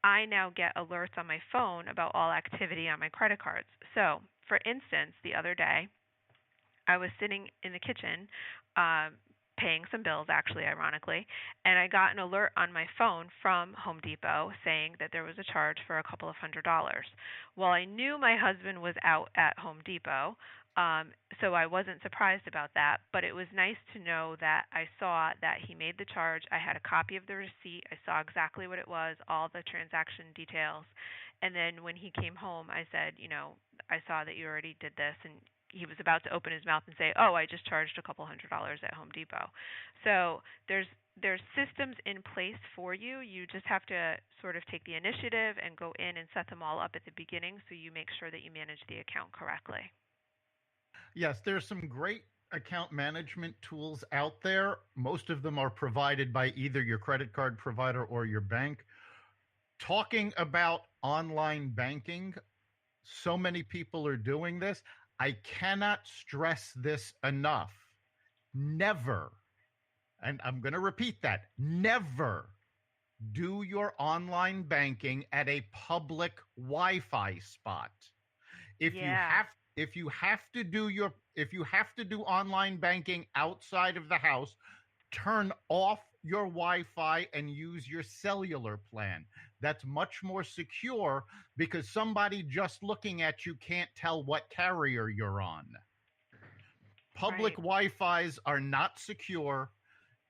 I now get alerts on my phone about all activity on my credit cards. So, for instance, the other day, I was sitting in the kitchen, um, paying some bills, actually, ironically, and I got an alert on my phone from Home Depot saying that there was a charge for a couple of $100s. Well, I knew my husband was out at Home Depot, so I wasn't surprised about that, but it was nice to know that I saw that he made the charge. I had a copy of the receipt. I saw exactly what it was, all the transaction details. And then when he came home, I said, I saw that you already did this, and he was about to open his mouth and say, "Oh, I just charged a couple $100s at Home Depot." So there's systems in place for you. You just have to sort of take the initiative and go in and set them all up at the beginning so you make sure that you manage the account correctly. Yes, there's some great account management tools out there. Most of them are provided by either your credit card provider or your bank. Talking about online banking, so many people are doing this. I cannot stress this enough. Never, and I'm going to repeat that, never do your online banking at a public Wi-Fi spot. If you Yeah, have if you have to do your if you have to do online banking outside of the house, turn off your Wi-Fi and use your cellular plan. That's much more secure because somebody just looking at you can't tell what carrier you're on. Public right. Wi-Fis are not secure,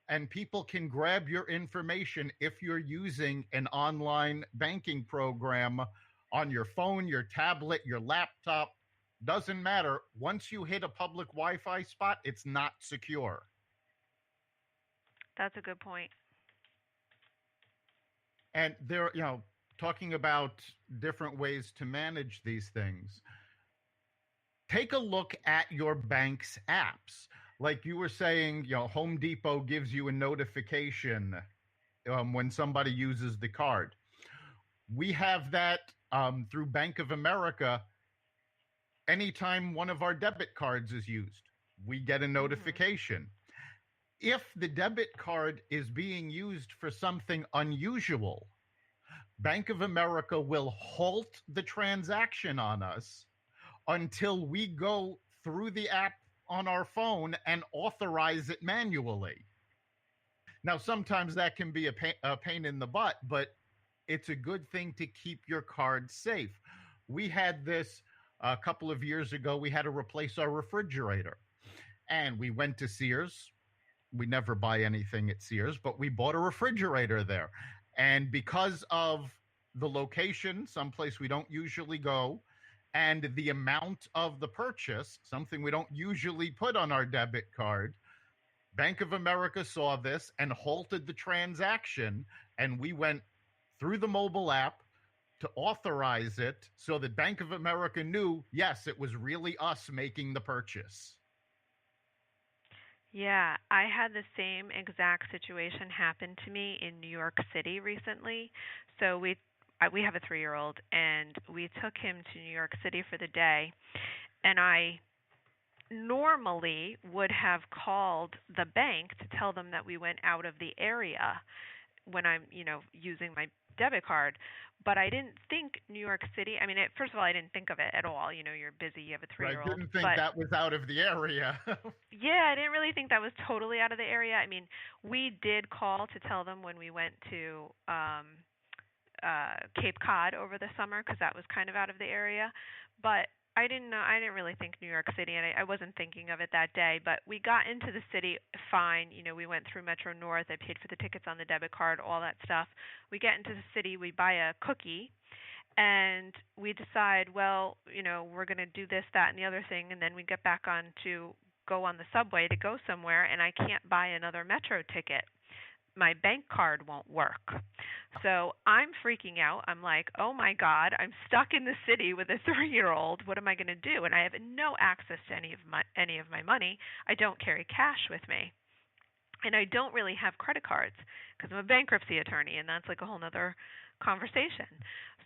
and people can grab your information if you're using an online banking program on your phone, your tablet, your laptop. Doesn't matter. Once you hit a public Wi-Fi spot, it's not secure. That's a good point. And there, talking about different ways to manage these things, take a look at your bank's apps. Like you were saying, Home Depot gives you a notification when somebody uses the card. We have that through Bank of America. Anytime one of our debit cards is used, we get a Mhm. notification. If the debit card is being used for something unusual, Bank of America will halt the transaction on us until we go through the app on our phone and authorize it manually. Now, sometimes that can be a pain in the butt, but it's a good thing to keep your card safe. We had this a couple of years ago. We had to replace our refrigerator, and we went to Sears. We never buy anything at Sears, but we bought a refrigerator there. And because of the location, someplace we don't usually go, and the amount of the purchase, something we don't usually put on our debit card, Bank of America saw this and halted the transaction. And we went through the mobile app to authorize it so that Bank of America knew, yes, it was really us making the purchase. Yeah, I had the same exact situation happen to me in New York City recently. So we have a 3-year-old and we took him to New York City for the day, and I normally would have called the bank to tell them that we went out of the area when I'm, using my debit card. But I didn't think New York City, I mean, first of all, I didn't think of it at all. You're busy, you have a 3 Right? year old. Didn't think But that was out of the area. yeah, I didn't really think that was totally out of the area. I mean, we did call to tell them when we went to Cape Cod over the summer because that was kind of out of the area. But I didn't know. I didn't really think New York City, and I wasn't thinking of it that day. But we got into the city fine. We went through Metro North. I paid for the tickets on the debit card, all that stuff. We get into the city. We buy a cookie, and we decide, well, we're going to do this, that, and the other thing, and then we get back on to go on the subway to go somewhere, and I can't buy another metro ticket. My bank card won't work. So I'm freaking out. I'm like, oh my God, I'm stuck in the city with a 3 year old. What am I going to do? And I have no access to any of my money. I don't carry cash with me. And I don't really have credit cards because I'm a bankruptcy attorney, and that's like a whole nother conversation.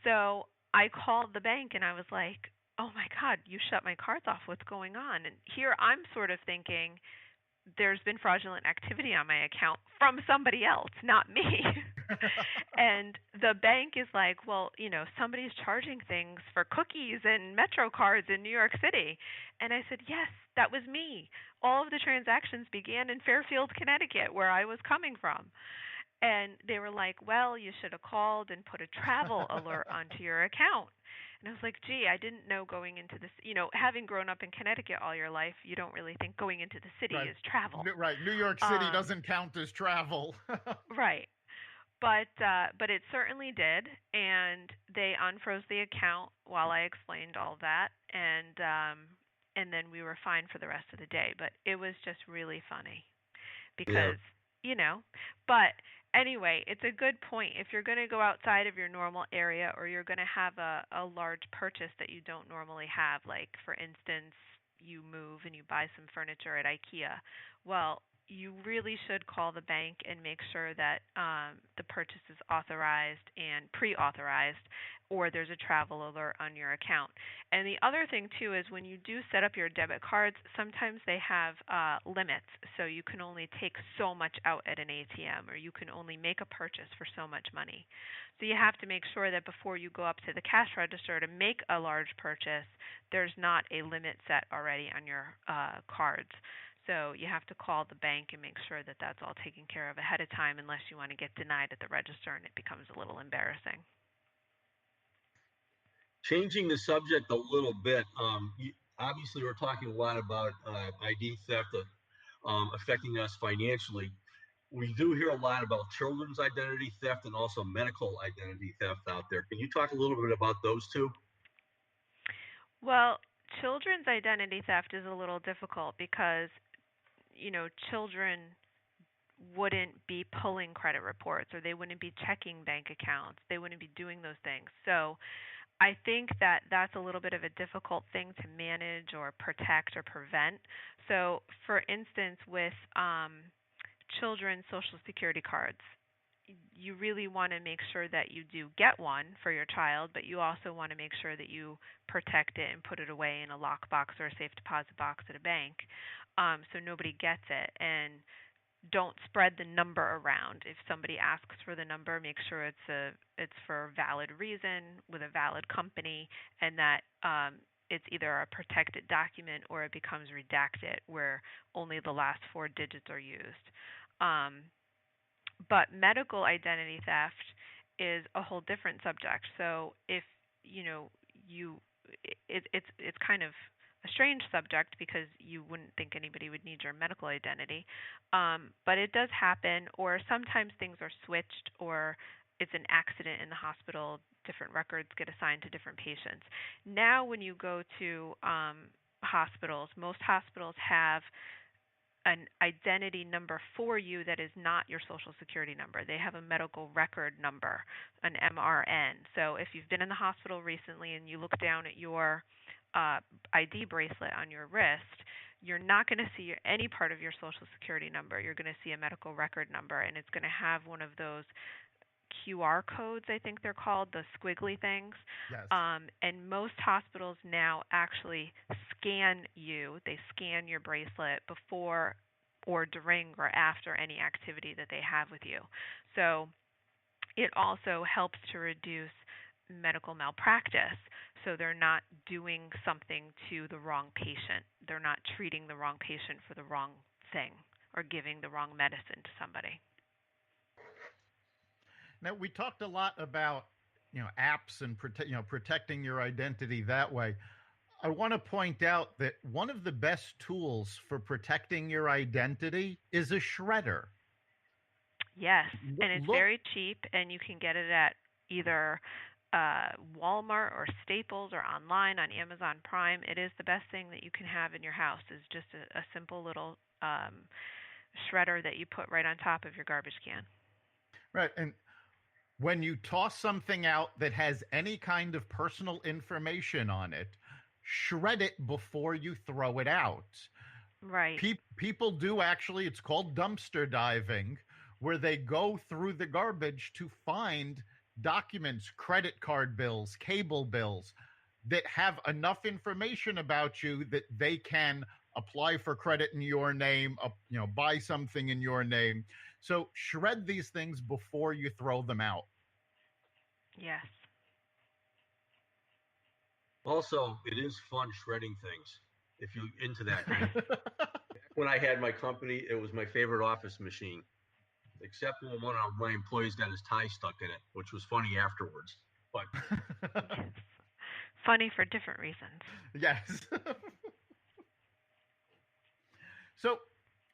So I called the bank and I was like, oh my God, you shut my cards off. What's going on? And here I'm sort of thinking there's been fraudulent activity on my account from somebody else, not me. And the bank is like, well, somebody's charging things for cookies and Metro cards in New York City. And I said, yes, that was me. All of the transactions began in Fairfield, Connecticut, where I was coming from. And they were like, well, you should have called and put a travel alert onto your account. And I was like, gee, I didn't know going into this, having grown up in Connecticut all your life, you don't really think going into the city Right. is travel. Right. New York City doesn't count as travel. Right. But it certainly did, and they unfroze the account while I explained all of that, and then we were fine for the rest of the day. But it was just really funny Yeah. because you know. But anyway, it's a good point. If you're going to go outside of your normal area, or you're going to have a large purchase that you don't normally have, like for instance, you move and you buy some furniture at IKEA, well, you really should call the bank and make sure that the purchase is authorized and pre-authorized, or there's a travel alert on your account. And the other thing too is when you do set up your debit cards, sometimes they have limits, so you can only take so much out at an ATM, or you can only make a purchase for so much money. So you have to make sure that before you go up to the cash register to make a large purchase, there's not a limit set already on your cards. So you have to call the bank and make sure that that's all taken care of ahead of time, unless you want to get denied at the register and it becomes a little embarrassing. Changing the subject a little bit, obviously we're talking a lot about ID theft affecting us financially. We do hear a lot about children's identity theft and also medical identity theft out there. Can you talk a little bit about those two? Well, children's identity theft is a little difficult because, children wouldn't be pulling credit reports, or they wouldn't be checking bank accounts. They wouldn't be doing those things. So I think that that's a little bit of a difficult thing to manage or protect or prevent. So, for instance, with children's Social Security cards, you really want to make sure that you do get one for your child, but you also want to make sure that you protect it and put it away in a lockbox or a safe deposit box at a bank, so nobody gets it. And don't spread the number around. If somebody asks for the number, make sure it's for a valid reason with a valid company, and that it's either a protected document or it becomes redacted, where only the last four digits are used. But medical identity theft is a whole different subject. So if it's kind of a strange subject because you wouldn't think anybody would need your medical identity, but it does happen. Or sometimes things are switched, or it's an accident in the hospital. Different records get assigned to different patients. Now, when you go to hospitals, most hospitals have an identity number for you that is not your Social Security number. They have a medical record number, an MRN. So if you've been in the hospital recently and you look down at your ID bracelet on your wrist, you're not going to see any part of your Social Security number. You're going to see a medical record number, and it's going to have one of those QR codes, I think they're called, the squiggly things. Yes. And most hospitals now actually scan you. They scan your bracelet before or during or after any activity that they have with you. So it also helps to reduce medical malpractice. So they're not doing something to the wrong patient. They're not treating the wrong patient for the wrong thing or giving the wrong medicine to somebody. Now, we talked a lot about, apps and protecting your identity that way. I want to point out that one of the best tools for protecting your identity is a shredder. Yes, and it's very cheap, and you can get it at either Walmart or Staples or online on Amazon Prime. It is the best thing that you can have in your house, is just a simple little shredder that you put right on top of your garbage can. Right, and when you toss something out that has any kind of personal information on it, shred it before you throw it out. Right. People do actually, it's called dumpster diving, where they go through the garbage to find documents, credit card bills, cable bills that have enough information about you that they can apply for credit in your name, buy something in your name. So shred these things before you throw them out. Yes. Also, it is fun shredding things if you're into that kind of. When I had my company, it was my favorite office machine, except when one of my employees got his tie stuck in it, which was funny afterwards. But Yes. Funny for different reasons. Yes. So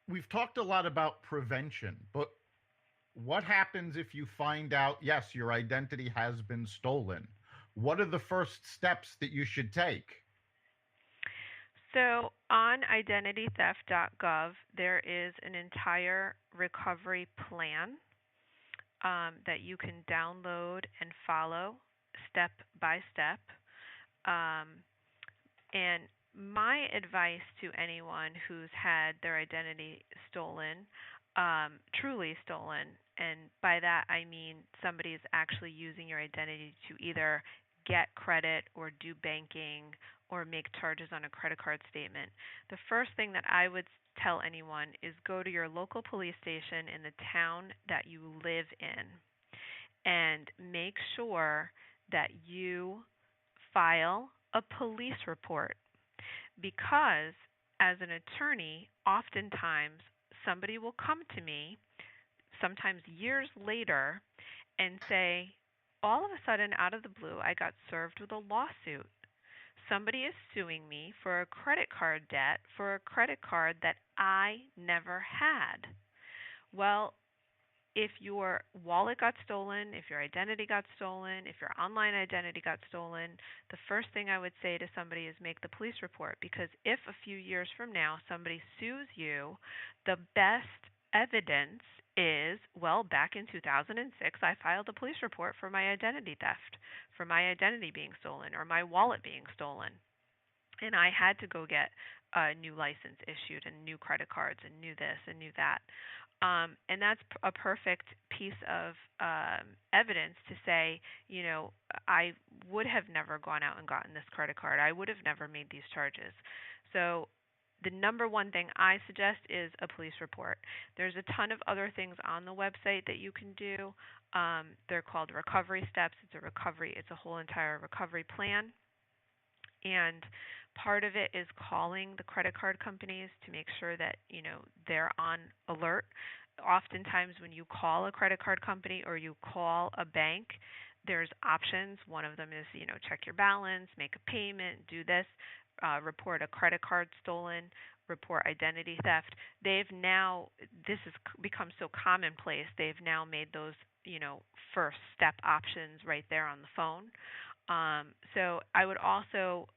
we've talked a lot about prevention, but what happens if you find out, yes, your identity has been stolen? What are the first steps that you should take? So on identitytheft.gov, there is an entire recovery plan that you can download and follow step by step. Um, and my advice to anyone who's had their identity stolen, truly stolen, and by that I mean somebody is actually using your identity to either get credit or do banking or make charges on a credit card statement. The first thing that I would tell anyone is go to your local police station in the town that you live in and make sure that you file a police report because as an attorney, oftentimes somebody will come to me, sometimes years later, and say, all of a sudden, out of the blue, I got served with a lawsuit. Somebody is suing me for a credit card debt for a credit card that I never had. Well, if your wallet got stolen, if your identity got stolen, if your online identity got stolen, the first thing I would say to somebody is make the police report because if a few years from now somebody sues you, the best evidence is, well, back in 2006, I filed a police report for my identity theft, for my identity being stolen or my wallet being stolen. And I had to go get a new license issued and new credit cards and new this and new that. And that's a perfect piece of evidence to say, I would have never gone out and gotten this credit card. I would have never made these charges. So the number one thing I suggest is a police report. There's a ton of other things on the website that you can do. They're called recovery steps. It's a whole entire recovery plan. And part of it is calling the credit card companies to make sure that, they're on alert. Oftentimes when you call a credit card company or you call a bank, there's options. One of them is, check your balance, make a payment, do this, report a credit card stolen, report identity theft. This has become so commonplace, they've now made those, first step options right there on the phone. So I would also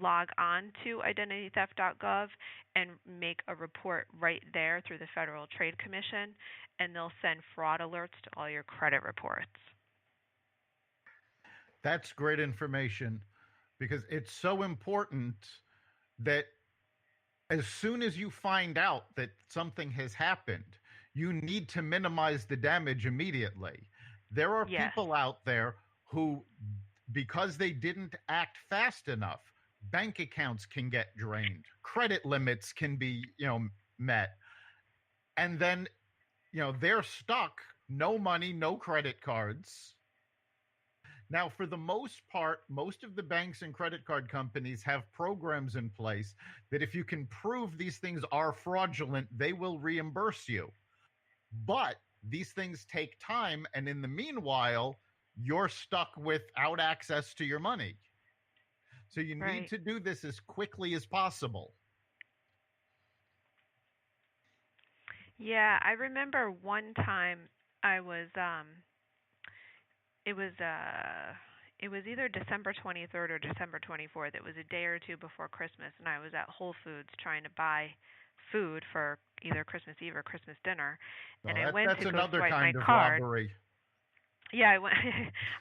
log on to identitytheft.gov and make a report right there through the Federal Trade Commission, and they'll send fraud alerts to all your credit reports. That's great information because it's so important that as soon as you find out that something has happened, you need to minimize the damage immediately. There are Yes. people out there who, because they didn't act fast enough, bank accounts can get drained, credit limits can be, met. And then, they're stuck, no money, no credit cards. Now, for the most part, most of the banks and credit card companies have programs in place that if you can prove these things are fraudulent, they will reimburse you. But these things take time. And in the meanwhile, you're stuck without access to your money. So you need to do this as quickly as possible. Yeah, I remember one time I was it was either December 23rd or December 24th. It was a day or two before Christmas and I was at Whole Foods trying to buy food for either Christmas Eve or Christmas dinner and I went to go swipe my card. Robbery. Yeah,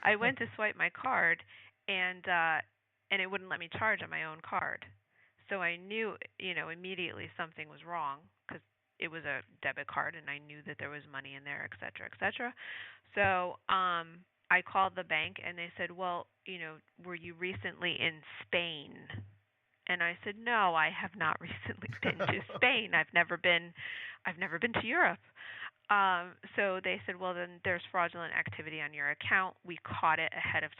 I went to swipe my card and it wouldn't let me charge on my own card. So I knew, immediately something was wrong because it was a debit card and I knew that there was money in there, et cetera, et cetera. So I called the bank and they said, well, were you recently in Spain? And I said, no, I have not recently been to Spain. I've never been to Europe. So they said, well, then there's fraudulent activity on your account. We caught it ahead of